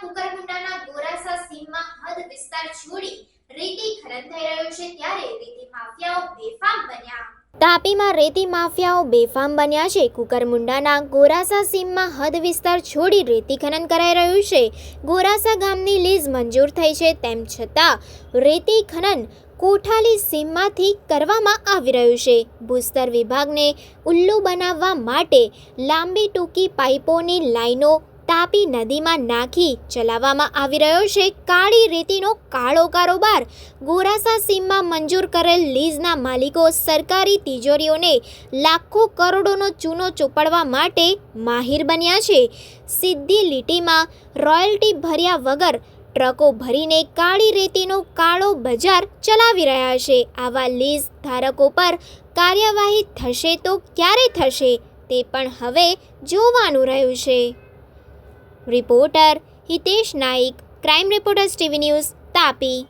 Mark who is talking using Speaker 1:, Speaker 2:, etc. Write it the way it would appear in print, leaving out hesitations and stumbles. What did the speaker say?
Speaker 1: કુકરમુંડાના ગોરાસા સીમમાં હદ વિસ્તાર છોડી રેતી ખનન થઈ રહ્યું છે, ત્યારે રેતી માફિયાઓ બેફામ બન્યા. તાપીમાં રેતી માફિયાઓ બેફામ બન્યા છે. કુકરમુંડાના ગોરાસા સીમમાં હદ વિસ્તાર છોડી રેતી ખનન કરાઈ રહ્યું છે. ગોરાસા ગામની લીઝ મંજૂર થઈ છે, તેમ છતાં રેતી ખનન કોઠાલી સીમમાંથી કરવામાં આવી રહ્યું છે. ભૂસ્તર વિભાગને ઉલ્લુ બનાવવા માટે લાંબી ટૂંકી પાઇપોની લાઈનો તાપી નદીમાં નાખી ચલાવવામાં આવી રહ્યો છે. કાળી રેતીનો કાળો કારોબાર. ગોરાસા સીમમાં મંજૂર કરેલ લીઝના માલિકો સરકારી તિજોરીઓને લાખો કરોડોનો ચૂનો ચોપડવા માટે માહિર બન્યા છે. સીધી લીટીમાં રોયલ્ટી ભર્યા વગર ટ્રકો ભરીને કાળી રેતીનો કાળો બજાર ચલાવી રહ્યા છે. આવા લીઝ ધારકો પર કાર્યવાહી થશે તો ક્યારે થશે તે પણ હવે જોવાનું રહ્યું છે. Reporter Hitesh Naik, crime reporters TV news, Tapi.